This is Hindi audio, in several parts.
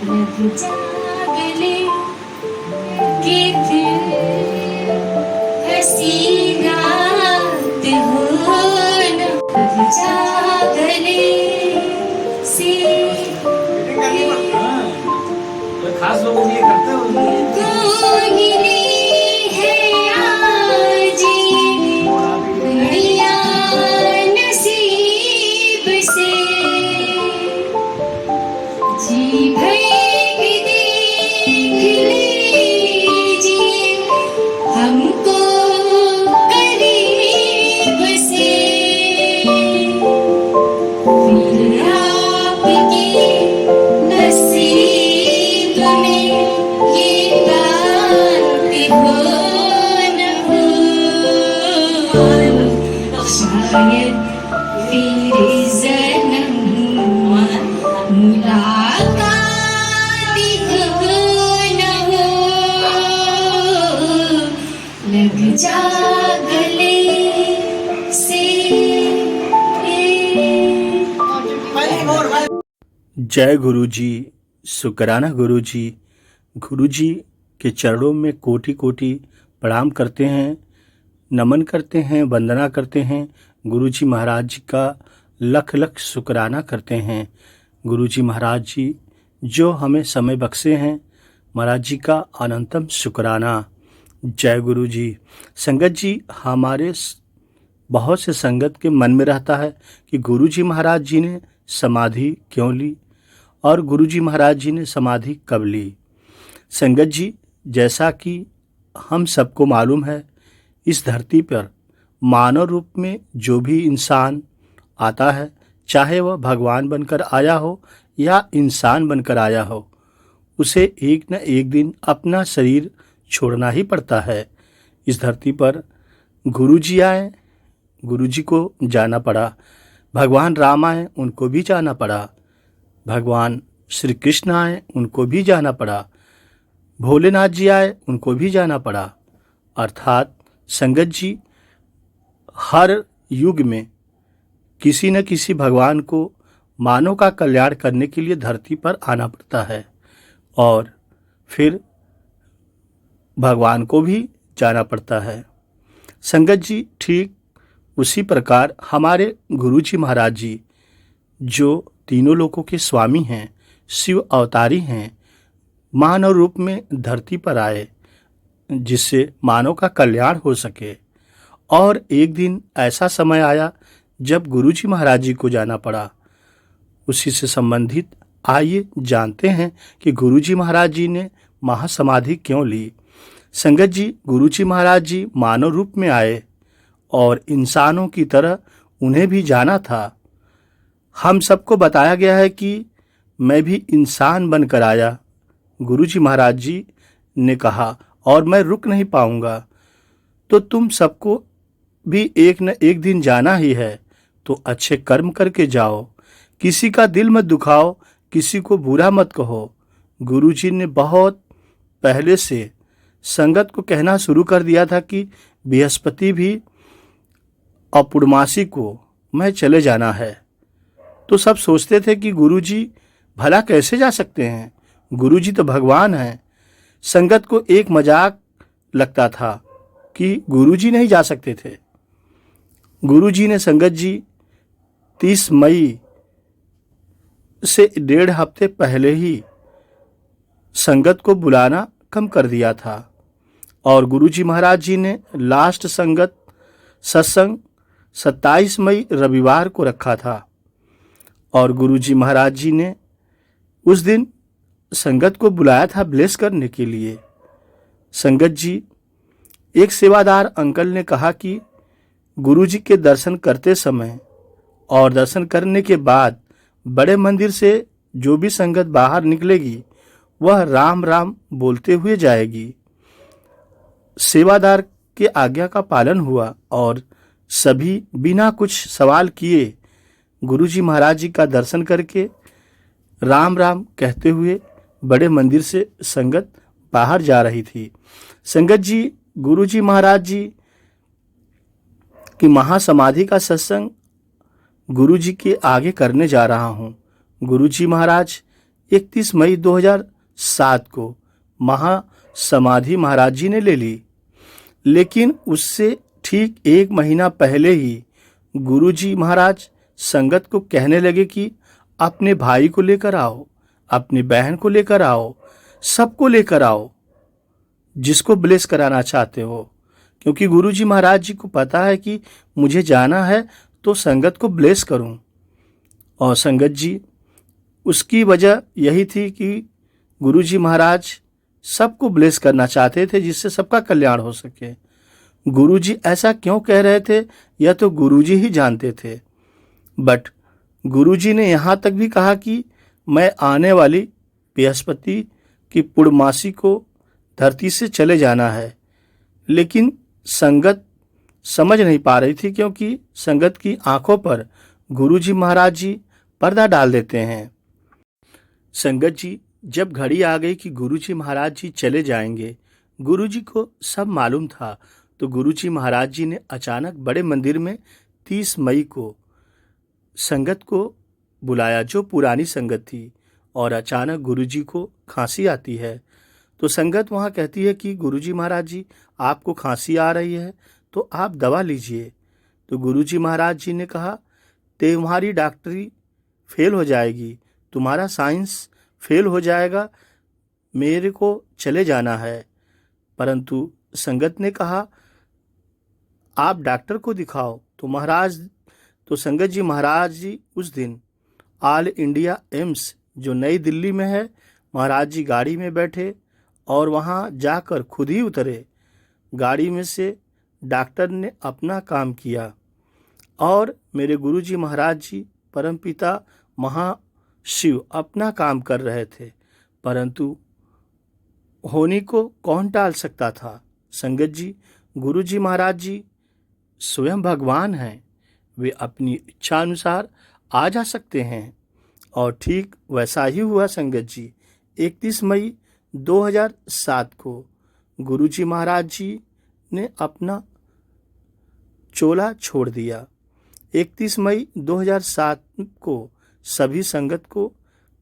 लग जा गले कि फिर हंसी रात हो न, लग जा गले से खास लोगों के लिए करते हो कौन ली है आज बढ़िया नसीब से, जी भर के देख लीजिए हमको करीब से, फिर आपके नसीब में ये बात हो न हो, शायद फिर जन्म मुलाकात हो न हो, लग जा गले से। जय गुरु जी, शुक्राना गुरु जी। गुरु जी के चरणों में कोटि कोटि प्रणाम करते हैं, नमन करते हैं, वंदना करते हैं। गुरु जी महाराज जी का लख लख शुक्राना करते हैं। गुरु जी महाराज जी जो हमें समय बख्शे हैं, महाराज जी का अनंतम शुक्राना। जय गुरु जी। संगत जी, हमारे बहुत से संगत के मन में रहता है कि गुरु जी महाराज जी ने समाधि क्यों ली और गुरु जी महाराज जी ने समाधि कब ली। संगत जी, जैसा कि हम सबको मालूम है, इस धरती पर मानव रूप में जो भी इंसान आता है, चाहे वह भगवान बनकर आया हो या इंसान बनकर आया हो, उसे एक न एक दिन अपना शरीर छोड़ना ही पड़ता है। इस धरती पर गुरु जी आए, गुरु जी को जाना पड़ा। भगवान राम आए, उनको भी जाना पड़ा। भगवान श्री कृष्ण आए, उनको भी जाना पड़ा। भोलेनाथ जी आए, उनको भी जाना पड़ा। अर्थात संगत जी, हर युग में किसी न किसी भगवान को मानव का कल्याण करने के लिए धरती पर आना पड़ता है और फिर भगवान को भी जाना पड़ता है। संगत जी, ठीक उसी प्रकार हमारे गुरु जी महाराज जी, जो तीनों लोकों के स्वामी हैं, शिव अवतारी हैं, मानव रूप में धरती पर आए जिससे मानव का कल्याण हो सके। और एक दिन ऐसा समय आया जब गुरु जी महाराज जी को जाना पड़ा। उसी से संबंधित आइए जानते हैं कि गुरु जी महाराज जी ने महासमाधि क्यों ली। संगत जी, गुरु जी महाराज जी मानव रूप में आए और इंसानों की तरह उन्हें भी जाना था। हम सबको बताया गया है कि मैं भी इंसान बनकर आया। गुरु जी महाराज जी ने कहा, और मैं रुक नहीं पाऊंगा, तो तुम सबको भी एक न एक दिन जाना ही है, तो अच्छे कर्म करके जाओ, किसी का दिल मत दुखाओ, किसी को बुरा मत कहो। गुरु जी ने बहुत पहले से संगत को कहना शुरू कर दिया था कि बृहस्पति भी और पूर्णमासी को मैं चले जाना है। तो सब सोचते थे कि गुरु जी भला कैसे जा सकते हैं, गुरु जी तो भगवान हैं। संगत को एक मजाक लगता था कि गुरु जी नहीं जा सकते थे। गुरु जी ने संगत जी 30 मई से 1.5 हफ्ते पहले ही संगत को बुलाना कम कर दिया था और गुरु जी महाराज जी ने लास्ट संगत सत्संग 27 मई रविवार को रखा था और गुरु जी महाराज जी ने उस दिन संगत को बुलाया था ब्लेस करने के लिए। संगत जी, एक सेवादार अंकल ने कहा कि गुरु जी के दर्शन करते समय और दर्शन करने के बाद बड़े मंदिर से जो भी संगत बाहर निकलेगी वह राम राम बोलते हुए जाएगी। सेवादार के आज्ञा का पालन हुआ और सभी बिना कुछ सवाल किए गुरु जी महाराज जी का दर्शन करके राम राम कहते हुए बड़े मंदिर से संगत बाहर जा रही थी। संगत जी, गुरु जी महाराज जी की महासमाधि का सत्संग गुरु जी के आगे करने जा रहा हूँ। गुरु जी महाराज 31 मई 2007 को महासमाधि महाराज जी ने ले ली, लेकिन उससे ठीक 1 महीना पहले ही गुरुजी महाराज संगत को कहने लगे कि अपने भाई को लेकर आओ, अपनी बहन को लेकर आओ, सबको लेकर आओ जिसको ब्लेस कराना चाहते हो, क्योंकि गुरुजी महाराज जी को पता है कि मुझे जाना है तो संगत को ब्लेस करूं। और संगत जी, उसकी वजह यही थी कि गुरुजी महाराज सबको ब्लेस करना चाहते थे जिससे सबका कल्याण हो सके। गुरुजी ऐसा क्यों कह रहे थे यह तो गुरुजी ही जानते थे, बट गुरुजी ने यहाँ तक भी कहा कि मैं आने वाली बृहस्पति की पूर्णमासी को धरती से चले जाना है, लेकिन संगत समझ नहीं पा रही थी, क्योंकि संगत की आंखों पर गुरुजी महाराज जी पर्दा डाल देते हैं। संगत जी, जब घड़ी आ गई कि गुरुजी महाराज जी चले जाएंगे, गुरुजी को सब मालूम था, तो गुरुजी महाराज जी ने अचानक बड़े मंदिर में 30 मई को संगत को बुलाया, जो पुरानी संगत थी। और अचानक गुरुजी को खांसी आती है, तो संगत वहाँ कहती है कि गुरुजी महाराज जी, आपको खांसी आ रही है तो आप दवा लीजिए। तो गुरुजी महाराज जी ने कहा, तुम्हारी डॉक्टरी फेल हो जाएगी, तुम्हारा साइंस फेल हो जाएगा, मेरे को चले जाना है। परंतु संगत ने कहा, आप डॉक्टर को दिखाओ। तो संगत जी महाराज जी उस दिन ऑल इंडिया एम्स जो नई दिल्ली में है, महाराज जी गाड़ी में बैठे और वहाँ जाकर खुद ही उतरे। गाड़ी में से डॉक्टर ने अपना काम किया और मेरे गुरुजी महाराज जी परमपिता महाशिव अपना काम कर रहे थे, परंतु होनी को कौन टाल सकता था। संगत जी, गुरुजी महाराज जी स्वयं भगवान हैं, वे अपनी इच्छा अनुसार आ जा सकते हैं। और ठीक वैसा ही हुआ संगत जी। 31 मई 2007 को गुरुजी महाराज जी ने अपना चोला छोड़ दिया। 31 मई 2007 को सभी संगत को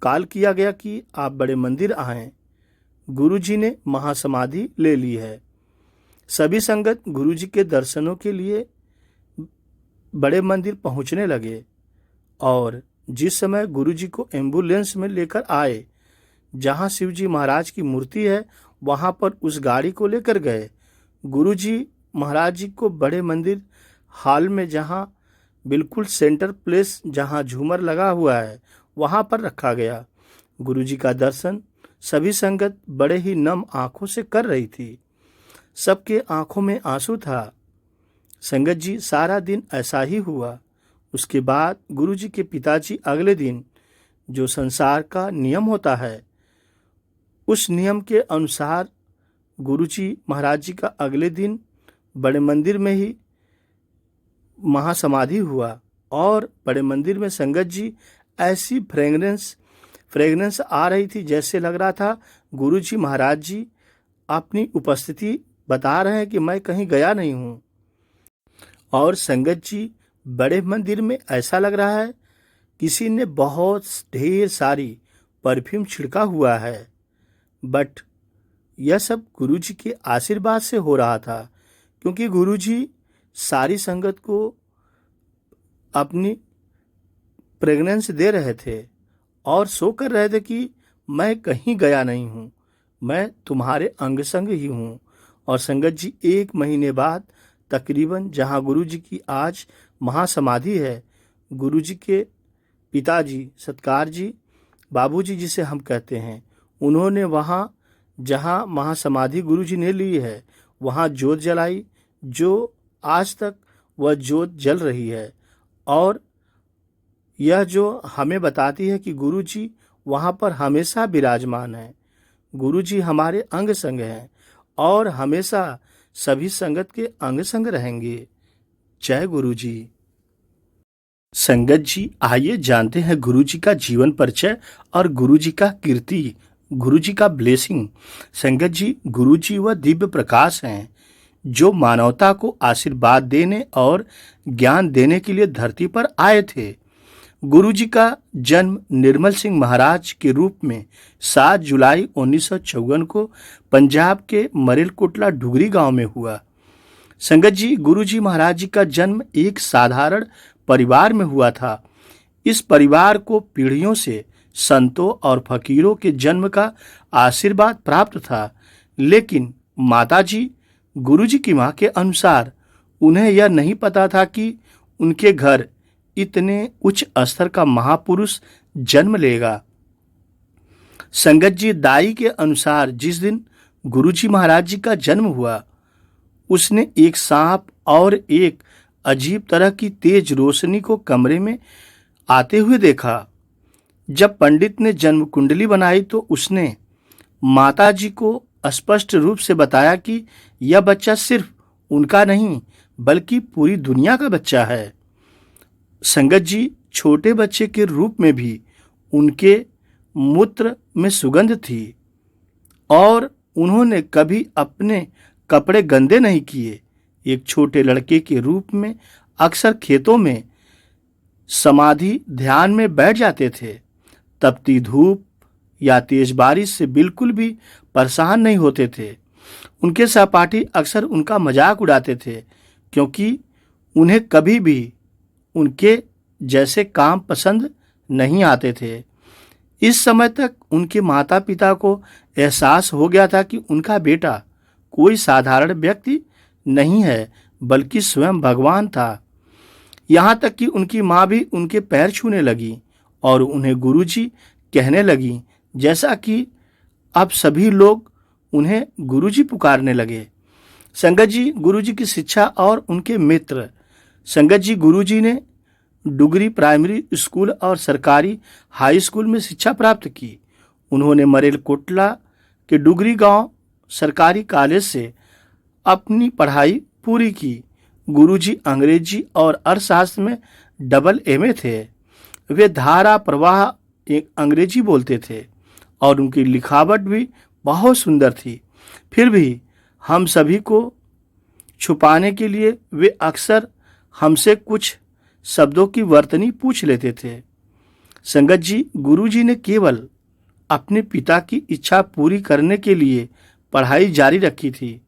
कॉल किया गया कि आप बड़े मंदिर आएं, गुरुजी ने महासमाधि ले ली है। सभी संगत गुरुजी के दर्शनों के लिए बड़े मंदिर पहुंचने लगे और जिस समय गुरुजी को एम्बुलेंस में लेकर आए, जहां शिवजी महाराज की मूर्ति है वहां पर उस गाड़ी को लेकर गए। गुरुजी महाराज जी को बड़े मंदिर हॉल में, जहां बिल्कुल सेंटर प्लेस जहां झूमर लगा हुआ है, वहां पर रखा गया। गुरुजी का दर्शन सभी संगत बड़े ही नम आंखों से कर रही थी, सबके आंखों में आंसू था। संगत जी, सारा दिन ऐसा ही हुआ। उसके बाद गुरुजी के पिताजी अगले दिन, जो संसार का नियम होता है, उस नियम के अनुसार गुरुजी महाराज जी का अगले दिन बड़े मंदिर में ही महासमाधि हुआ। और बड़े मंदिर में संगत जी ऐसी फ्रेगनेंस आ रही थी, जैसे लग रहा था गुरुजी महाराज जी अपनी उपस्थिति बता रहे हैं कि मैं कहीं गया नहीं हूँ। और संगत जी, बड़े मंदिर में ऐसा लग रहा है किसी ने बहुत ढेर सारी परफ्यूम छिड़का हुआ है, बट यह सब गुरुजी के आशीर्वाद से हो रहा था, क्योंकि गुरुजी सारी संगत को अपनी प्रेगनेंस दे रहे थे और शो कर रहे थे कि मैं कहीं गया नहीं हूँ, मैं तुम्हारे अंग संग ही हूँ। और संगत जी, 1 महीने बाद तकरीबन जहाँ गुरुजी की आज महासमाधि है, गुरुजी के पिताजी सत्कार जी, बाबूजी जिसे हम कहते हैं, उन्होंने वहाँ जहाँ महासमाधि गुरुजी ने ली है वहाँ जोत जलाई, जो आज तक वह जोत जल रही है। और यह जो हमें बताती है कि गुरुजी वहाँ पर हमेशा विराजमान है। गुरुजी हमारे अंग संग हैं और हमेशा सभी संगत के अंग संग रहेंगे। जय गुरुजी। संगत जी, आइए जानते हैं गुरुजी का जीवन परिचय और गुरुजी का कीर्ति, गुरुजी का ब्लेसिंग। संगत जी, गुरुजी वह दिव्य प्रकाश हैं जो मानवता को आशीर्वाद देने और ज्ञान देने के लिए धरती पर आए थे। गुरुजी का जन्म निर्मल सिंह महाराज के रूप में 7 जुलाई 1954 को पंजाब के मरेलकोटला डुगरी गांव में हुआ। संगत जी, गुरुजी महाराज जी का जन्म एक साधारण परिवार में हुआ था। इस परिवार को पीढ़ियों से संतों और फकीरों के जन्म का आशीर्वाद प्राप्त था, लेकिन माताजी गुरुजी की मां के अनुसार उन्हें यह नहीं पता था कि उनके घर इतने उच्च स्तर का महापुरुष जन्म लेगा। संगत जी, दाई के अनुसार जिस दिन गुरुजी महाराज जी का जन्म हुआ, उसने एक सांप और एक अजीब तरह की तेज रोशनी को कमरे में आते हुए देखा। जब पंडित ने जन्म कुंडली बनाई तो उसने माताजी को स्पष्ट रूप से बताया कि यह बच्चा सिर्फ उनका नहीं बल्कि पूरी दुनिया का बच्चा है। संगत जी, छोटे बच्चे के रूप में भी उनके मूत्र में सुगंध थी और उन्होंने कभी अपने कपड़े गंदे नहीं किए। एक छोटे लड़के के रूप में अक्सर खेतों में समाधि ध्यान में बैठ जाते थे। तपती धूप या तेज बारिश से बिल्कुल भी परेशान नहीं होते थे। उनके सहपाठी अक्सर उनका मजाक उड़ाते थे क्योंकि उन्हें कभी भी उनके जैसे काम पसंद नहीं आते थे। इस समय तक उनके माता पिता को एहसास हो गया था कि उनका बेटा कोई साधारण व्यक्ति नहीं है बल्कि स्वयं भगवान था। यहाँ तक कि उनकी माँ भी उनके पैर छूने लगी और उन्हें गुरुजी कहने लगी, जैसा कि अब सभी लोग उन्हें गुरुजी पुकारने लगे। संगत जी, गुरुजी की शिक्षा और उनके मित्र। संगत जी, गुरुजी ने डुगरी प्राइमरी स्कूल और सरकारी हाई स्कूल में शिक्षा प्राप्त की। उन्होंने मरेलकोटला के डुगरी गांव सरकारी कॉलेज से अपनी पढ़ाई पूरी की। गुरुजी अंग्रेजी और अर्थशास्त्र में डबल एमए थे। वे धारा प्रवाह अंग्रेजी बोलते थे और उनकी लिखावट भी बहुत सुंदर थी। फिर भी हम सभी को छुपाने के लिए वे अक्सर हमसे कुछ शब्दों की वर्तनी पूछ लेते थे। संगत जी, गुरुजी ने केवल अपने पिता की इच्छा पूरी करने के लिए पढ़ाई जारी रखी थी,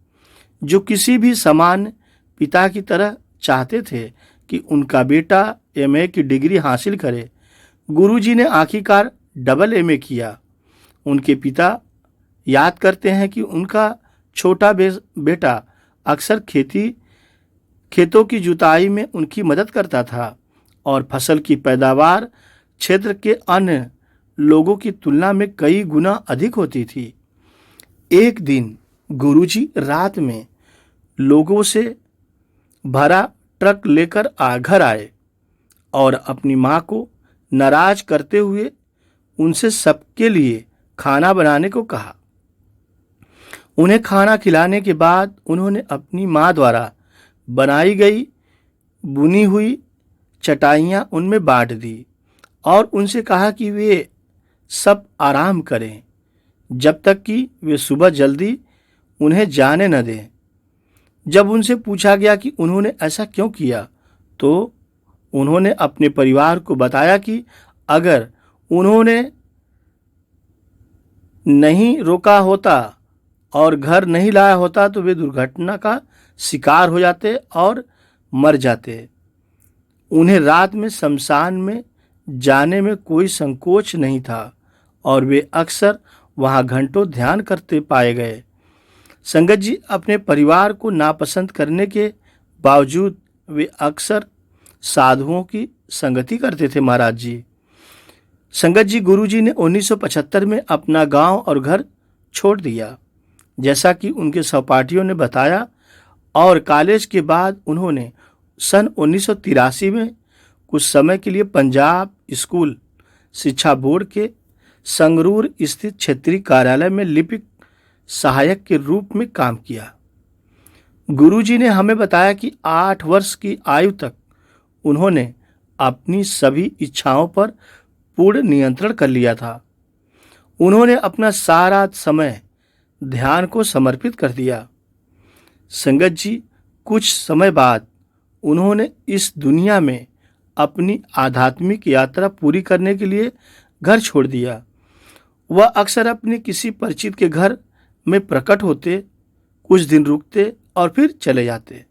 जो किसी भी समान पिता की तरह चाहते थे कि उनका बेटा एमए की डिग्री हासिल करे। गुरुजी ने आखिरकार डबल एमए किया। उनके पिता याद करते हैं कि उनका छोटा बेटा अक्सर खेतों की जुताई में उनकी मदद करता था और फसल की पैदावार क्षेत्र के अन्य लोगों की तुलना में कई गुना अधिक होती थी। एक दिन गुरुजी रात में लोगों से भरा ट्रक लेकर घर आए और अपनी माँ को नाराज करते हुए उनसे सबके लिए खाना बनाने को कहा। उन्हें खाना खिलाने के बाद उन्होंने अपनी माँ द्वारा बनाई गई बुनी हुई चटाइयाँ उनमें बांट दी और उनसे कहा कि वे सब आराम करें जब तक कि वे सुबह जल्दी उन्हें जाने न दें। जब उनसे पूछा गया कि उन्होंने ऐसा क्यों किया तो उन्होंने अपने परिवार को बताया कि अगर उन्होंने नहीं रोका होता और घर नहीं लाया होता तो वे दुर्घटना का शिकार हो जाते और मर जाते। उन्हें रात में शमशान में जाने में कोई संकोच नहीं था और वे अक्सर वहां घंटों ध्यान करते पाए गए। संगत जी, अपने परिवार को नापसंद करने के बावजूद वे अक्सर साधुओं की संगति करते थे। महाराज जी, संगत जी, गुरुजी ने 1975 में अपना गांव और घर छोड़ दिया, जैसा कि उनके सहपाठियों ने बताया, और कॉलेज के बाद उन्होंने सन 1983 में कुछ समय के लिए पंजाब स्कूल शिक्षा बोर्ड के संगरूर स्थित क्षेत्रीय कार्यालय में लिपिक सहायक के रूप में काम किया। गुरुजी ने हमें बताया कि 8 वर्ष की आयु तक उन्होंने अपनी सभी इच्छाओं पर पूर्ण नियंत्रण कर लिया था। उन्होंने अपना सारा समय ध्यान को समर्पित कर दिया। संगत जी, कुछ समय बाद उन्होंने इस दुनिया में अपनी आध्यात्मिक यात्रा पूरी करने के लिए घर छोड़ दिया। वह अक्सर अपने किसी परिचित के घर में प्रकट होते, कुछ दिन रुकते और फिर चले जाते।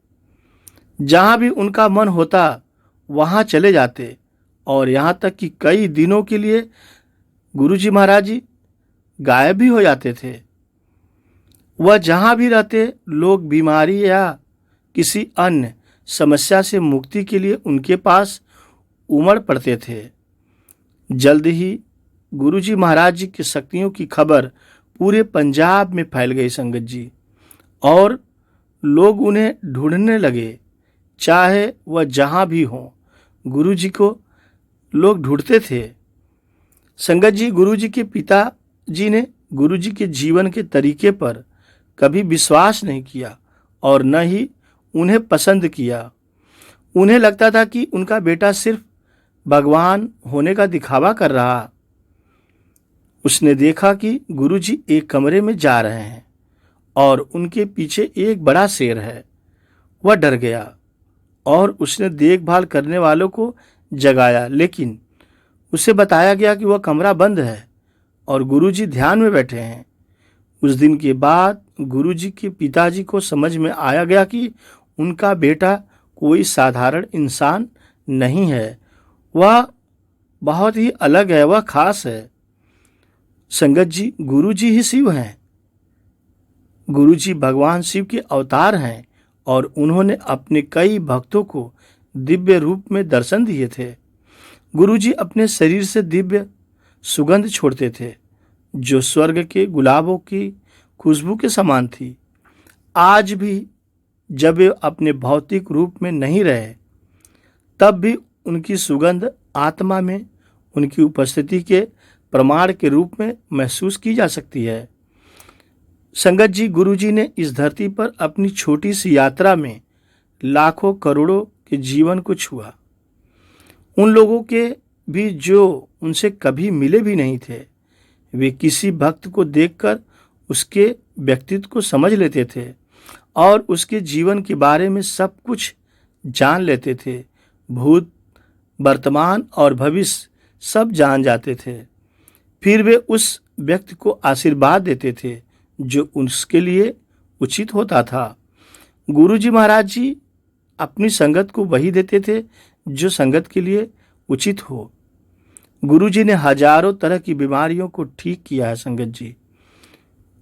जहाँ भी उनका मन होता वहाँ चले जाते और यहाँ तक कि कई दिनों के लिए गुरुजी महाराज जी गायब भी हो जाते थे। वह जहाँ भी रहते लोग बीमारी या किसी अन्य समस्या से मुक्ति के लिए उनके पास उमड़ पड़ते थे। जल्द ही गुरुजी महाराज जी की शक्तियों की खबर पूरे पंजाब में फैल गई संगत जी, और लोग उन्हें ढूंढने लगे। चाहे वह जहाँ भी हों, गुरुजी को लोग ढूंढते थे। संगत जी, गुरुजी के पिताजी ने गुरुजी के जीवन के तरीके पर कभी विश्वास नहीं किया और न ही उन्हें पसंद किया। उन्हें लगता था कि उनका बेटा सिर्फ भगवान होने का दिखावा कर रहा। उसने देखा कि गुरुजी एक कमरे में जा रहे हैं और उनके पीछे एक बड़ा शेर है। वह डर गया और उसने देखभाल करने वालों को जगाया, लेकिन उसे बताया गया कि वह कमरा बंद है और गुरुजी ध्यान में बैठे हैं। उस दिन के बाद गुरुजी के पिताजी को समझ में आया गया कि उनका बेटा कोई साधारण इंसान नहीं है, वह बहुत ही अलग है, वह खास है। संगत जी, गुरुजी ही शिव हैं। गुरुजी भगवान शिव के अवतार हैं और उन्होंने अपने कई भक्तों को दिव्य रूप में दर्शन दिए थे। गुरुजी अपने शरीर से दिव्य सुगंध छोड़ते थे जो स्वर्ग के गुलाबों की खुशबू के समान थी। आज भी जब वे अपने भौतिक रूप में नहीं रहे, तब भी उनकी सुगंध आत्मा में उनकी उपस्थिति के प्रमाण के रूप में महसूस की जा सकती है। संगत जी, गुरुजी ने इस धरती पर अपनी छोटी सी यात्रा में लाखों करोड़ों के जीवन को छुआ। उन लोगों के भी जो उनसे कभी मिले भी नहीं थे। वे किसी भक्त को देखकर उसके व्यक्तित्व को समझ लेते थे और उसके जीवन के बारे में सब कुछ जान लेते थे। भूत, वर्तमान और भविष्य सब जान जाते थे। फिर वे उस व्यक्ति को आशीर्वाद देते थे जो उसके लिए उचित होता था। गुरुजी महाराज जी अपनी संगत को वही देते थे जो संगत के लिए उचित हो। गुरुजी ने हजारों तरह की बीमारियों को ठीक किया है। संगत जी,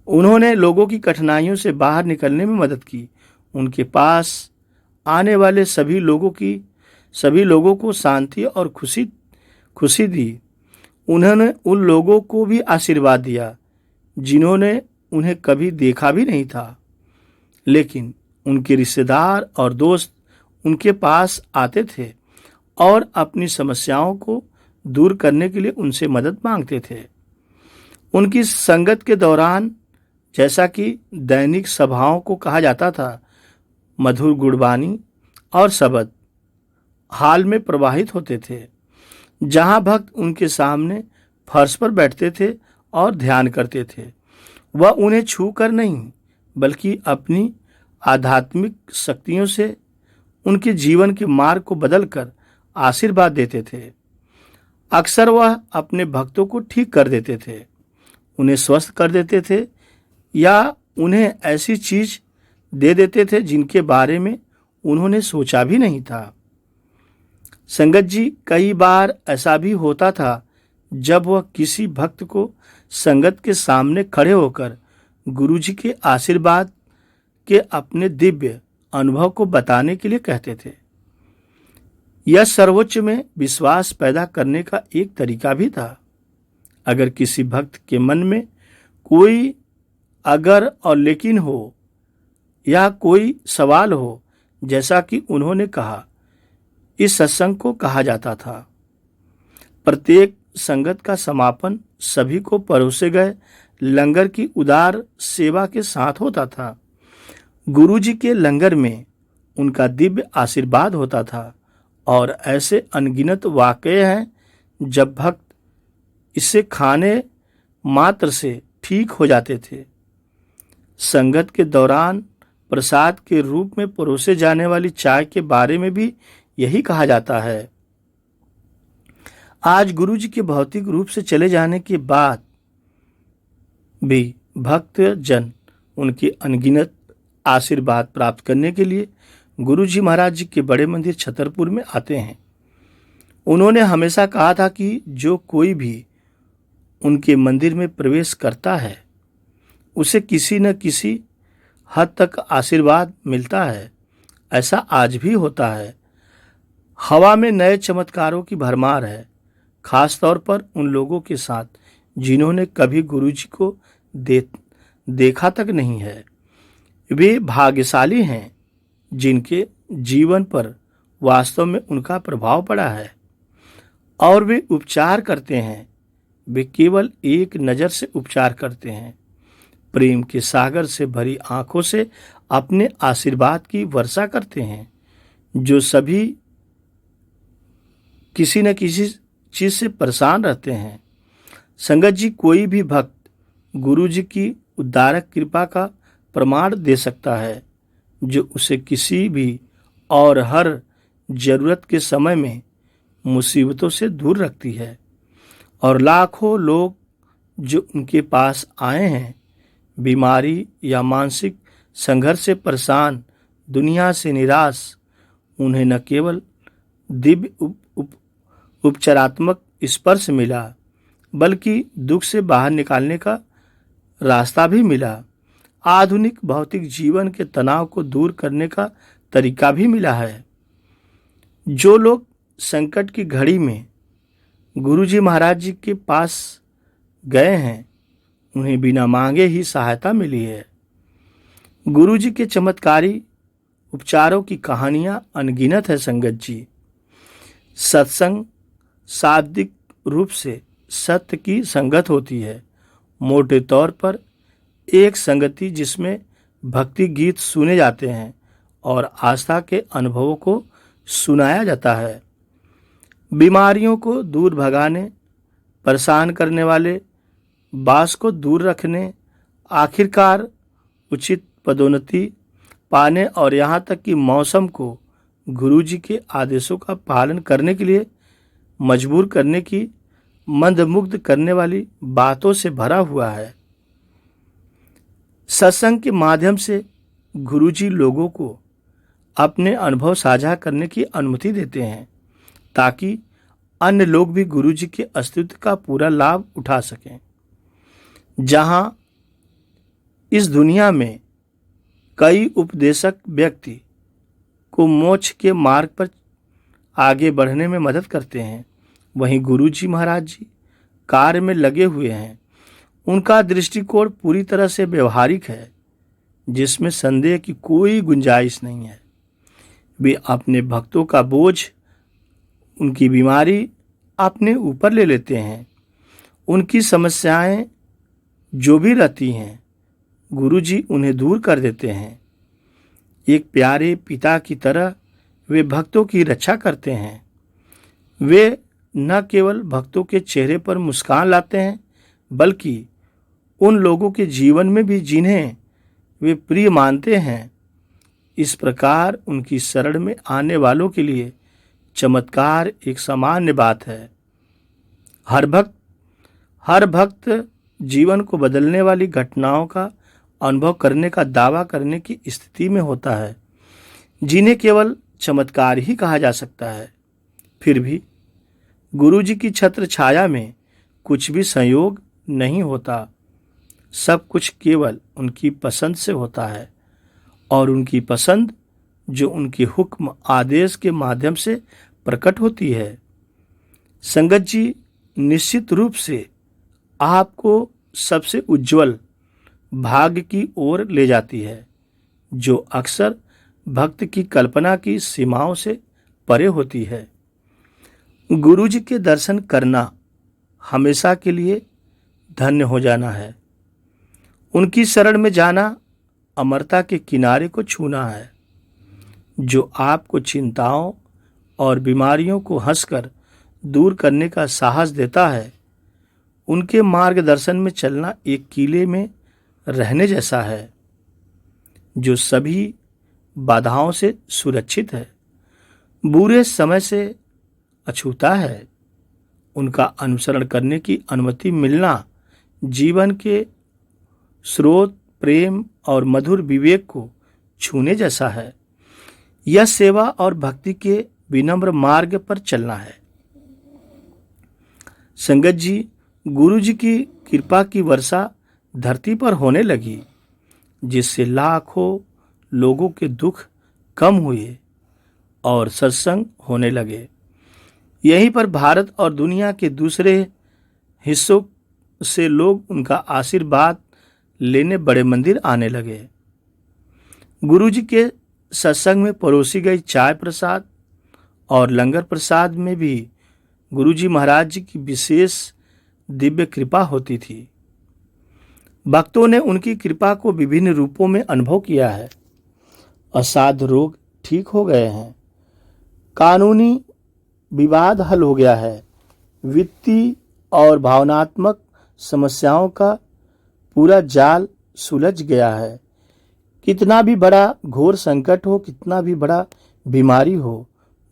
उन्होंने लोगों की कठिनाइयों से बाहर निकलने में मदद की। उनके पास आने वाले सभी लोगों को शांति और खुशी दी। उन्होंने उन लोगों को भी आशीर्वाद दिया जिन्होंने उन्हें कभी देखा भी नहीं था, लेकिन उनके रिश्तेदार और दोस्त उनके पास आते थे और अपनी समस्याओं को दूर करने के लिए उनसे मदद मांगते थे। उनकी संगत के दौरान, जैसा कि दैनिक सभाओं को कहा जाता था, मधुर गुणवाणी और शब्द हाल में प्रवाहित होते थे, जहां भक्त उनके सामने फर्श पर बैठते थे और ध्यान करते थे। वह उन्हें छू कर नहीं, बल्कि अपनी आध्यात्मिक शक्तियों से उनके जीवन के मार्ग को बदलकर आशीर्वाद देते थे। अक्सर वह अपने भक्तों को ठीक कर देते थे, उन्हें स्वस्थ कर देते थे या उन्हें ऐसी चीज दे देते थे जिनके बारे में उन्होंने सोचा भी नहीं था। संगत जी, कई बार ऐसा भी होता था जब वह किसी भक्त को संगत के सामने खड़े होकर गुरुजी के आशीर्वाद के अपने दिव्य अनुभव को बताने के लिए कहते थे। यह सर्वोच्च में विश्वास पैदा करने का एक तरीका भी था। अगर किसी भक्त के मन में कोई अगर और लेकिन हो या कोई सवाल हो, जैसा कि उन्होंने कहा, इस सत्संग को कहा जाता था। प्रत्येक संगत का समापन सभी को परोसे गए लंगर की उदार सेवा के साथ होता था। गुरुजी के लंगर में उनका दिव्य आशीर्वाद होता था और ऐसे अनगिनत वाकये हैं जब भक्त इसे खाने मात्र से ठीक हो जाते थे। संगत के दौरान प्रसाद के रूप में परोसे जाने वाली चाय के बारे में भी यही कहा जाता है। आज गुरु जी के भौतिक रूप से चले जाने के बाद भी भक्त जन उनके अनगिनत आशीर्वाद प्राप्त करने के लिए गुरु जी महाराज जी के बड़े मंदिर छतरपुर में आते हैं। उन्होंने हमेशा कहा था कि जो कोई भी उनके मंदिर में प्रवेश करता है उसे किसी न किसी हद तक आशीर्वाद मिलता है। ऐसा आज भी होता है। हवा में नए चमत्कारों की भरमार है, खास तौर पर उन लोगों के साथ जिन्होंने कभी गुरु जी को देखा तक नहीं है। वे भाग्यशाली हैं जिनके जीवन पर वास्तव में उनका प्रभाव पड़ा है और वे उपचार करते हैं। वे केवल एक नज़र से उपचार करते हैं, प्रेम के सागर से भरी आंखों से अपने आशीर्वाद की वर्षा करते हैं, जो सभी किसी न किसी चीज से परेशान रहते हैं। संगत जी, कोई भी भक्त गुरु जी की उद्धारक कृपा का प्रमाण दे सकता है, जो उसे किसी भी और हर जरूरत के समय में मुसीबतों से दूर रखती है। और लाखों लोग जो उनके पास आए हैं, बीमारी या मानसिक संघर्ष से परेशान, दुनिया से निराश, उन्हें न केवल दिव्य उपचारात्मक स्पर्श मिला, बल्कि दुख से बाहर निकालने का रास्ता भी मिला। आधुनिक भौतिक जीवन के तनाव को दूर करने का तरीका भी मिला है। जो लोग संकट की घड़ी में गुरु जी महाराज जी के पास गए हैं, उन्हें बिना मांगे ही सहायता मिली है। गुरु जी के चमत्कारी उपचारों की कहानियां अनगिनत है। संगत जी, सत्संग शाब्दिक रूप से सत्य की संगत होती है। मोटे तौर पर एक संगति जिसमें भक्ति गीत सुने जाते हैं और आस्था के अनुभवों को सुनाया जाता है। बीमारियों को दूर भगाने, परेशान करने वाले बास को दूर रखने, आखिरकार उचित पदोन्नति पाने और यहाँ तक कि मौसम को गुरु जी के आदेशों का पालन करने के लिए मजबूर करने की मंदमुग्ध करने वाली बातों से भरा हुआ है। सत्संग के माध्यम से गुरु जी लोगों को अपने अनुभव साझा करने की अनुमति देते हैं, ताकि अन्य लोग भी गुरु जी के अस्तित्व का पूरा लाभ उठा सकें। जहां इस दुनिया में कई उपदेशक व्यक्ति को मोक्ष के मार्ग पर आगे बढ़ने में मदद करते हैं, वहीं गुरु जी महाराज जी कार्य में लगे हुए हैं। उनका दृष्टिकोण पूरी तरह से व्यवहारिक है, जिसमें संदेह की कोई गुंजाइश नहीं है। वे अपने भक्तों का बोझ, उनकी बीमारी अपने ऊपर ले लेते हैं। उनकी समस्याएं जो भी रहती हैं, गुरु जी उन्हें दूर कर देते हैं। एक प्यारे पिता की तरह वे भक्तों की रक्षा करते हैं। वे न केवल भक्तों के चेहरे पर मुस्कान लाते हैं, बल्कि उन लोगों के जीवन में भी जिन्हें वे प्रिय मानते हैं। इस प्रकार उनकी शरण में आने वालों के लिए चमत्कार एक सामान्य बात है। हर भक्त जीवन को बदलने वाली घटनाओं का अनुभव करने का दावा करने की स्थिति में होता है, जिन्हें केवल चमत्कार ही कहा जा सकता है। फिर भी गुरु जी की छत्र छाया में कुछ भी संयोग नहीं होता। सब कुछ केवल उनकी पसंद से होता है, और उनकी पसंद जो उनके हुक्म आदेश के माध्यम से प्रकट होती है। संगत जी, निश्चित रूप से आपको सबसे उज्जवल भाग्य की ओर ले जाती है, जो अक्सर भक्त की कल्पना की सीमाओं से परे होती है। गुरु जी के दर्शन करना हमेशा के लिए धन्य हो जाना है। उनकी शरण में जाना अमरता के किनारे को छूना है, जो आपको चिंताओं और बीमारियों को हंसकर दूर करने का साहस देता है। उनके मार्गदर्शन में चलना एक किले में रहने जैसा है, जो सभी बाधाओं से सुरक्षित है, बुरे समय से अछूता है। उनका अनुसरण करने की अनुमति मिलना जीवन के स्रोत, प्रेम और मधुर विवेक को छूने जैसा है। यह सेवा और भक्ति के विनम्र मार्ग पर चलना है। संगत जी, गुरु जी की कृपा की वर्षा धरती पर होने लगी, जिससे लाखों लोगों के दुख कम हुए और सत्संग होने लगे। यहीं पर भारत और दुनिया के दूसरे हिस्सों से लोग उनका आशीर्वाद लेने बड़े मंदिर आने लगे। गुरु जी के सत्संग में परोसी गई चाय प्रसाद और लंगर प्रसाद में भी गुरु जी महाराज जी की विशेष दिव्य कृपा होती थी। भक्तों ने उनकी कृपा को विभिन्न रूपों में अनुभव किया है। असाध्य रोग ठीक हो गए हैं, कानूनी विवाद हल हो गया है, वित्तीय और भावनात्मक समस्याओं का पूरा जाल सुलझ गया है। कितना भी बड़ा घोर संकट हो, कितना भी बड़ा बीमारी हो,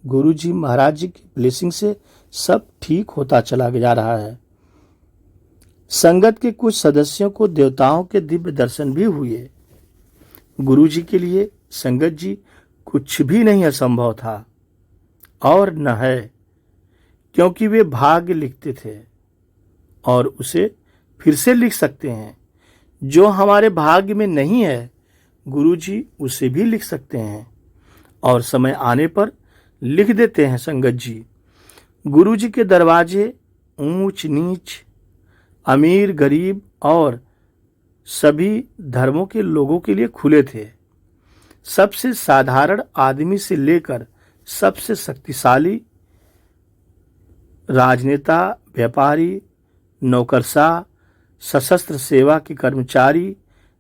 गुरु जी महाराज जी की ब्लेसिंग से सब ठीक होता चला जा रहा है। संगत के कुछ सदस्यों को देवताओं के दिव्य दर्शन भी हुए। गुरु जी के लिए संगत जी कुछ भी नहीं असंभव था और न है, क्योंकि वे भाग्य लिखते थे और उसे फिर से लिख सकते हैं। जो हमारे भाग्य में नहीं है, गुरु जी उसे भी लिख सकते हैं और समय आने पर लिख देते हैं। संगत जी, गुरु जी के दरवाजे ऊंच नीच, अमीर गरीब और सभी धर्मों के लोगों के लिए खुले थे। सबसे साधारण आदमी से लेकर सबसे शक्तिशाली राजनेता, व्यापारी, नौकरशाह, सशस्त्र सेवा के कर्मचारी,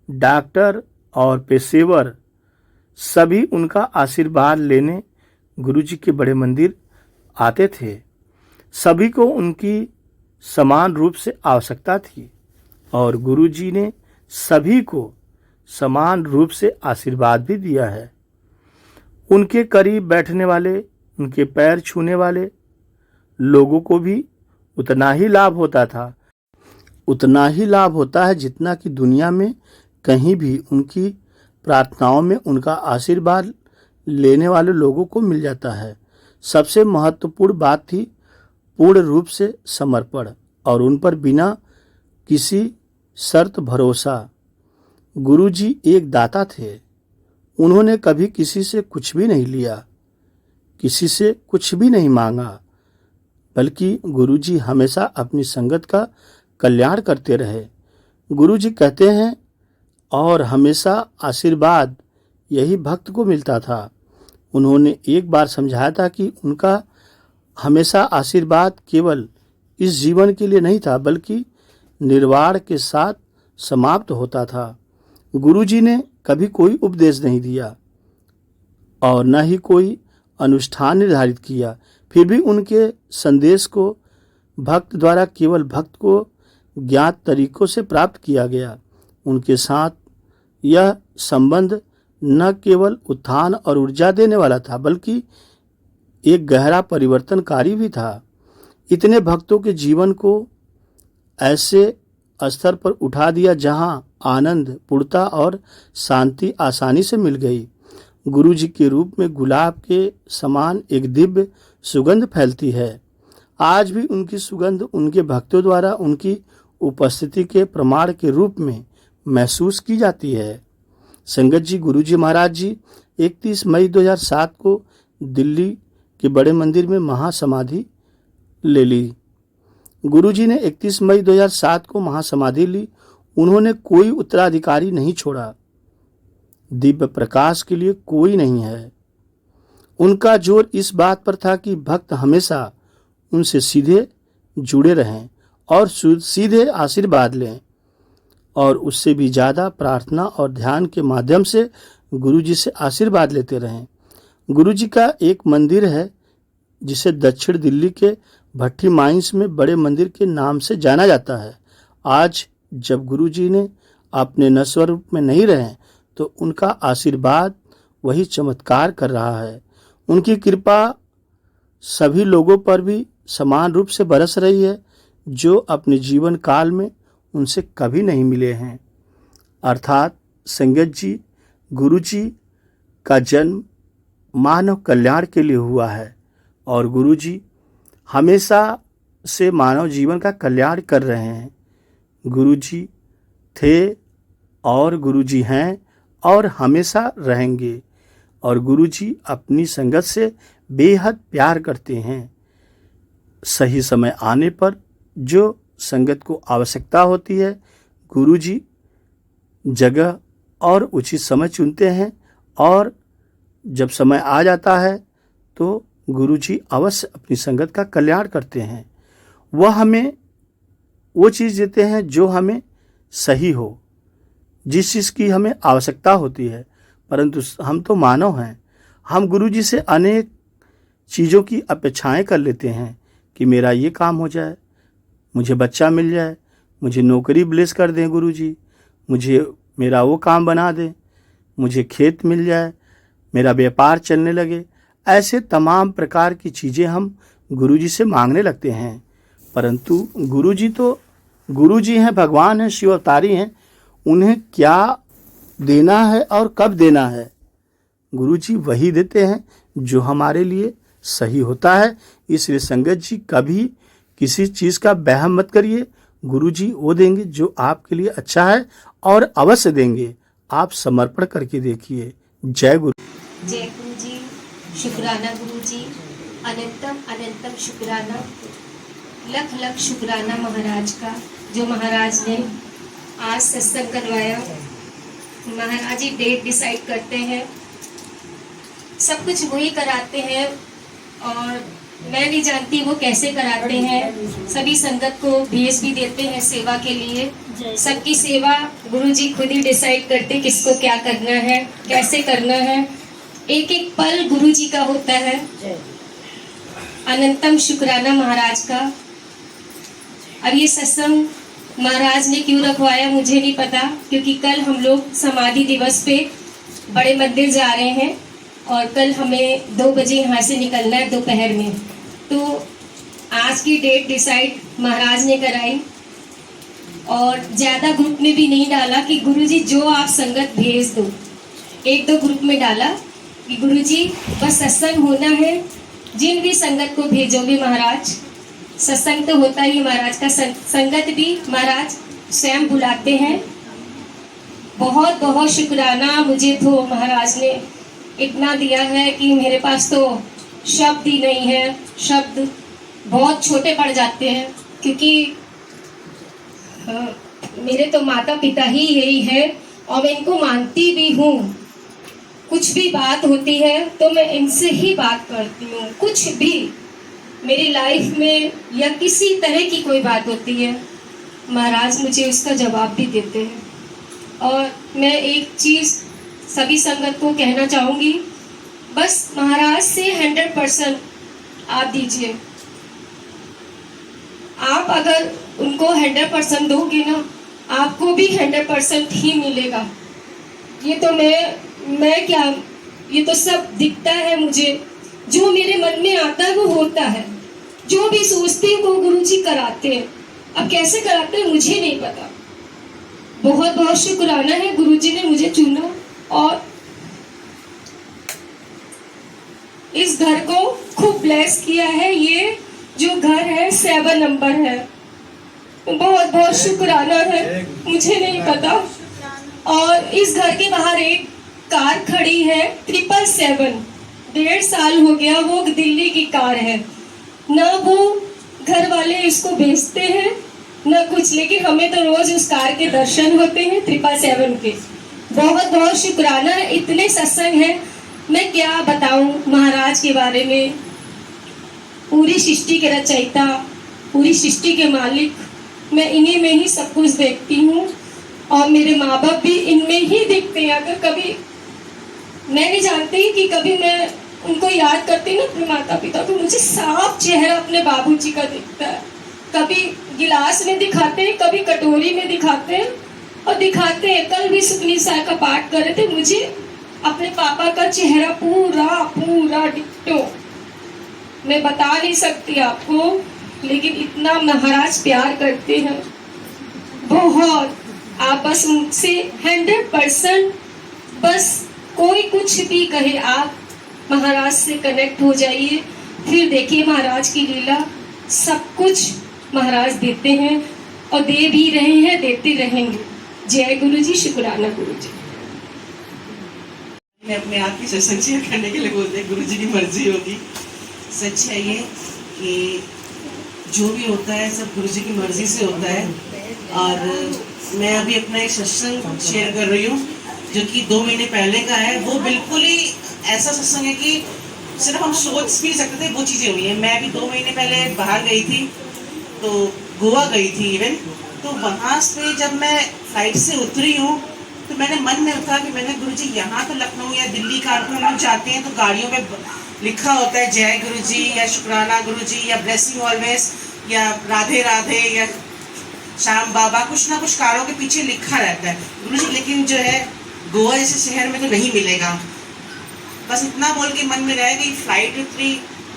डॉक्टर और पेशेवर सभी उनका आशीर्वाद लेने गुरु जी के बड़े मंदिर आते थे। सभी को उनकी समान रूप से आवश्यकता थी और गुरु जी ने सभी को समान रूप से आशीर्वाद भी दिया है। उनके करीब बैठने वाले, उनके पैर छूने वाले लोगों को भी उतना ही लाभ होता था, उतना ही लाभ होता है जितना कि दुनिया में कहीं भी उनकी प्रार्थनाओं में उनका आशीर्वाद लेने वाले लोगों को मिल जाता है। सबसे महत्वपूर्ण बात थी पूर्ण रूप से समर्पण और उन पर बिना किसी शर्त भरोसा। गुरु जी एक दाता थे। उन्होंने कभी किसी से कुछ भी नहीं लिया, किसी से कुछ भी नहीं मांगा, बल्कि गुरु जी हमेशा अपनी संगत का कल्याण करते रहे। गुरु जी कहते हैं, और हमेशा आशीर्वाद यही भक्त को मिलता था। उन्होंने एक बार समझाया था कि उनका हमेशा आशीर्वाद केवल इस जीवन के लिए नहीं था, बल्कि निर्वाण के साथ समाप्त होता था। गुरु जी ने कभी कोई उपदेश नहीं दिया और न ही कोई अनुष्ठान निर्धारित किया, फिर भी उनके संदेश को भक्त द्वारा केवल भक्त को ज्ञात तरीकों से प्राप्त किया गया। उनके साथ यह संबंध न केवल उत्थान और ऊर्जा देने वाला था, बल्कि एक गहरा परिवर्तनकारी भी था। इतने भक्तों के जीवन को ऐसे स्तर पर उठा दिया जहां आनंद, पूर्णता और शांति आसानी से मिल गई। गुरु जी के रूप में गुलाब के समान एक दिव्य सुगंध फैलती है। आज भी उनकी सुगंध उनके भक्तों द्वारा उनकी उपस्थिति के प्रमाण के रूप में महसूस की जाती है। संगत जी, गुरु जी महाराज जी 31 मई 2007 को दिल्ली के बड़े मंदिर में महासमाधि ले ली। गुरु जी ने 31 मई 2007 को महासमाधि ली। उन्होंने कोई उत्तराधिकारी नहीं छोड़ा। दिव्य प्रकाश के लिए कोई नहीं है। उनका जोर इस बात पर था कि भक्त हमेशा उनसे सीधे जुड़े रहें और सीधे आशीर्वाद लें, और उससे भी ज़्यादा प्रार्थना और ध्यान के माध्यम से गुरु जी से आशीर्वाद लेते रहें। गुरु जी का एक मंदिर है जिसे दक्षिण दिल्ली के भट्टी माइंस में बड़े मंदिर के नाम से जाना जाता है। आज जब गुरु जी ने अपने नश्वर रूप में नहीं रहे, तो उनका आशीर्वाद वही चमत्कार कर रहा है। उनकी कृपा सभी लोगों पर भी समान रूप से बरस रही है जो अपने जीवन काल में उनसे कभी नहीं मिले हैं। अर्थात संगत जी, गुरु जी का जन्म मानव कल्याण के लिए हुआ है और गुरु जी हमेशा से मानव जीवन का कल्याण कर रहे हैं। गुरु जी थे और गुरु जी हैं और हमेशा रहेंगे और गुरु जी अपनी संगत से बेहद प्यार करते हैं। सही समय आने पर जो संगत को आवश्यकता होती है, गुरु जी जगह और उचित समय चुनते हैं और जब समय आ जाता है तो गुरु जी अवश्य अपनी संगत का कल्याण करते हैं। वह हमें वो चीज़ देते हैं जो हमें सही हो, जिस चीज़ की हमें आवश्यकता होती है। परंतु हम तो मानव हैं, हम गुरु जी से अनेक चीज़ों की अपेक्षाएं कर लेते हैं कि मेरा ये काम हो जाए, मुझे बच्चा मिल जाए, मुझे नौकरी ब्लेस कर दें गुरु जी, मुझे मेरा वो काम बना दें, मुझे खेत मिल जाए, मेरा व्यापार चलने लगे। ऐसे तमाम प्रकार की चीज़ें हम गुरु जी से मांगने लगते हैं। परंतु गुरु जी तो गुरु जी हैं, भगवान हैं, शिव अवतारी हैं। उन्हें क्या देना है और कब देना है, गुरु जी वही देते हैं जो हमारे लिए सही होता है। इसलिए संगत जी कभी किसी चीज़ का वहम मत करिए। गुरु जी वो देंगे जो आपके लिए अच्छा है और अवश्य देंगे। आप समर्पण करके देखिए। जय गुरु। जय गुरु जी, शुक्राना गुरु जी, अनंतम अनंतम शुक्राना, लख लख शुक्राना महाराज का, जो महाराज ने आज सत्संग करवाया। महाराज ही डेट डिसाइड करते हैं, सब कुछ वही कराते हैं और मैं नहीं जानती वो कैसे कराते हैं। सभी संगत को भेज भी देते हैं सेवा के लिए। सबकी सेवा गुरुजी खुद ही डिसाइड करते किसको क्या करना है, कैसे करना है। एक एक पल गुरुजी का होता है। अनंतम शुक्राना महाराज का। अब ये सत्संग महाराज ने क्यों रखवाया मुझे नहीं पता, क्योंकि कल हम लोग समाधि दिवस पे बड़े मंदिर जा रहे हैं और कल हमें 2 बजे यहाँ से निकलना है दोपहर में। तो आज की डेट डिसाइड महाराज ने कराई और ज़्यादा ग्रुप में भी नहीं डाला कि गुरुजी जो आप संगत भेज दो। 1-2 ग्रुप में डाला कि गुरुजी बस सत्संग होना है, जिन भी संगत को भेजोगे महाराज, सत्संग तो होता ही महाराज का, संगत भी महाराज स्वयं बुलाते हैं। बहुत बहुत शुक्राना। मुझे तो महाराज ने इतना दिया है कि मेरे पास तो शब्द ही नहीं है। शब्द बहुत छोटे पड़ जाते हैं, क्योंकि मेरे तो माता पिता ही यही है और मैं इनको मानती भी हूँ। कुछ भी बात होती है तो मैं इनसे ही बात करती हूँ। कुछ भी मेरी लाइफ में या किसी तरह की कोई बात होती है, महाराज मुझे उसका जवाब भी देते हैं। और मैं एक चीज़ सभी संगत को कहना चाहूँगी, बस महाराज से 100% आप दीजिए। आप अगर उनको 100% दोगे ना, आपको भी 100% ही मिलेगा। ये तो मैं क्या, ये तो सब दिखता है मुझे। जो मेरे मन में आता है वो होता है। जो भी सोचती हूँ वो गुरुजी कराते हैं। अब कैसे कराते हैं मुझे नहीं पता। बहुत बहुत शुक्राना है गुरुजी ने मुझे चुना और इस घर को खूब ब्लेस किया है। ये जो घर है 7 नंबर है। बहुत बहुत शुक्राना है, मुझे नहीं पता। और इस घर के बाहर एक कार खड़ी है 777, 1.5 साल हो गया। वो दिल्ली की कार है ना, वो घर वाले इसको बेचते हैं ना कुछ, लेकिन हमें तो रोज उस कार के दर्शन होते हैं 777 के। बहुत बहुत शुक्राना है। इतने सत्संग है, मैं क्या बताऊं महाराज के बारे में। पूरी सृष्टि के रचयिता, पूरी सृष्टि के मालिक, मैं इन्हीं में ही सब कुछ देखती हूँ और मेरे माँ बाप भी इनमें ही दिखते हैं। अगर कभी मैं नहीं जानती कि कभी मैं उनको याद करती ना अपने माता पिता, तो मुझे साफ चेहरा अपने बाबूजी का दिखता है। कभी गिलास में दिखाते हैं, कभी कटोरी में दिखाते हैं और दिखाते हैं। कल भी सुखनी साय का पाठ कर रहे थे, मुझे अपने पापा का चेहरा पूरा पूरा डिट्टो। मैं बता नहीं सकती आपको, लेकिन इतना महाराज प्यार करते हैं बहुत। आप बस उनसे 100% बस कोई कुछ भी कहे, आप महाराज से कनेक्ट हो जाइए, फिर देखिए महाराज की लीला। सब कुछ महाराज देते हैं और दे भी रहे हैं, देते रहेंगे। जय गुरु जी, शुक्राना गुरु जी। मैं अपने आप की सत्संग शेयर करने के लिए बोलते हैं, गुरु जी की मर्जी होगी। सच है ये कि जो भी होता है सब गुरु जी की मर्जी से होता है। और मैं अभी अपना एक सत्संग शेयर कर रही हूँ जो कि 2 महीने पहले का है। वो बिल्कुल ही ऐसा सत्संग है कि सिर्फ हम सोच भी सकते थे, वो चीज़ें हुई हैं। मैं अभी 2 महीने पहले बाहर गई थी, तो गोवा गई थी इवन। तो वहाँ से जब मैं फ्लाइट से उतरी हूँ तो मैंने मन में उठा कि मैंने गुरु जी यहाँ तो लखनऊ या दिल्ली कानपुर हम लोग जाते हैं तो गाड़ियों में लिखा होता है जय गुरु जी या शुक्राना गुरु जी या ब्लेसिंग ऑलवेज या राधे राधे या श्याम बाबा, कुछ ना कुछ कारों के पीछे लिखा रहता है गुरु जी। लेकिन जो है गोवा जैसे शहर में तो नहीं मिलेगा। बस इतना बोल के मन में रह गई। फ्लाइट उतरी,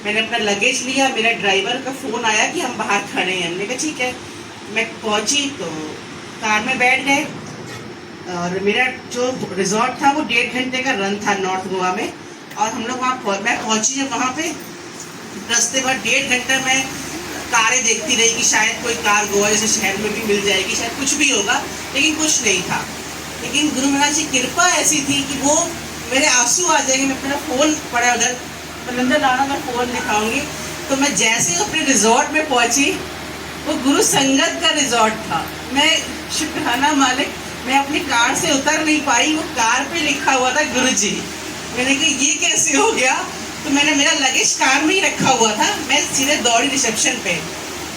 मैंने अपना लगेज लिया, मेरा ड्राइवर का फ़ोन आया कि हम बाहर खड़े हैं। हमने कहा ठीक है। मैं पहुंची तो कार में बैठ गए और मेरा जो रिजॉर्ट था वो 1.5 घंटे का रन था नॉर्थ गोवा में। और हम लोग वहाँ मैं पहुंची जब वहाँ पे रास्ते भर 1.5 घंटा मैं कारें देखती रही कि शायद कोई कार गोवा जैसे शहर में भी मिल जाएगी, शायद कुछ भी होगा, लेकिन कुछ नहीं था। लेकिन गुरु महाराज की कृपा ऐसी थी कि वो मेरे आंसू आ जाएंगे। मैं अपना फ़ोन पड़ा उधर, बलंदर लाना, मैं फ़ोन दिखाऊंगी। तो मैं जैसे ही अपने रिजॉर्ट में पहुंची, वो गुरु संगत का रिजॉर्ट था। मैं शुक्राना मालिक, मैं अपनी कार से उतर नहीं पाई, वो कार पे लिखा हुआ था गुरु जी। मैंने कहा ये कैसे हो गया? तो मैंने मेरा लगेज कार में ही रखा हुआ था। मैं सीधे दौड़ी रिसेप्शन पे।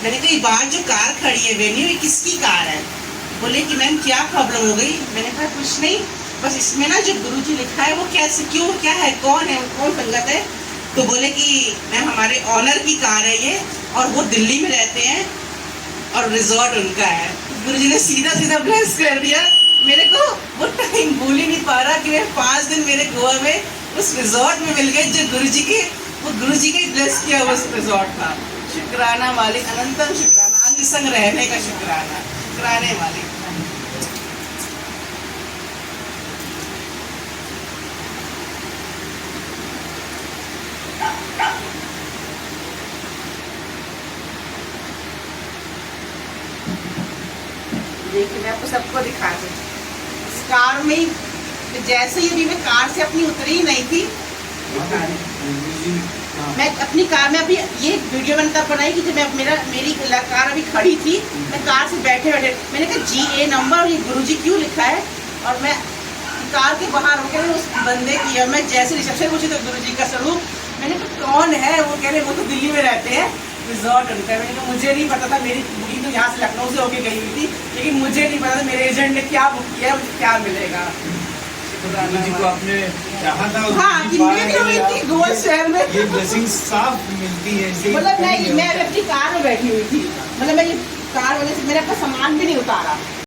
मैंने कहा ये बाहर जो कार खड़ी है वेन्यू, ये किसकी कार है? बोले कि मैम क्या प्रॉब्लम हो गई? मैंने कहा कुछ नहीं, बस इसमें ना जो गुरु जी लिखा है वो कैसे, क्यों, क्या है, कौन है, कौन संगत है? तो बोले कि मैम हमारे ऑनर की कार है ये और वो दिल्ली में रहते हैं और रिजॉर्ट उनका है। गुरु जी ने सीधा सीधा ब्लेस कर दिया। मेरे को वो टाइम भूल ही नहीं पा रहा कि मैं 5 दिन मेरे गोवा में उस रिजॉर्ट में मिल गए जो गुरु जी के, वो गुरु जी के ब्लेस किया हुआ उस रिजॉर्ट था। शुक्राना मालिक, अनंतम शुक्राना, अंग संग रहने का शुक्राना, शुक्राने मालिक। देखिए मैं आपको सबको दिखाती हूँ। इस कार में ही जैसे ही अभी मैं कार से अपनी उतरी ही नहीं थी, मैं अपनी कार में अभी ये वीडियो मैंने तब बनाई कि जब मैं मेरी कार अभी खड़ी थी, मैं कार से बैठे बैठे मैंने कहा GA नंबर और ये गुरुजी क्यों लिखा है। और मैं कार के बाहर होकर उस बंदे की, मैं जैसे रिसेप्शन पूछी तो गुरुजी का स्वरूप, मैंने कहा कौन है? वो कह रहे वो तो दिल्ली में रहते हैं, रिजॉर्ट उनका। मैंने कहा मुझे नहीं पता था, मेरी बुकिंग तो यहाँ से लखनऊ से होके गई हुई थी, लेकिन मुझे नहीं पता था मेरे एजेंट ने क्या बुक किया, मुझे क्या मिलेगा। गुरु जी को आपने चाहा था, हाँ कि मेरी हुई थी गोवा शहर में। ये ब्लेसिंग साफ मिलती है। मतलब मैं अपनी कार में बैठी हुई थी, मतलब मैं ये कार वाले से मैंने अपना सामान भी नहीं उतारा।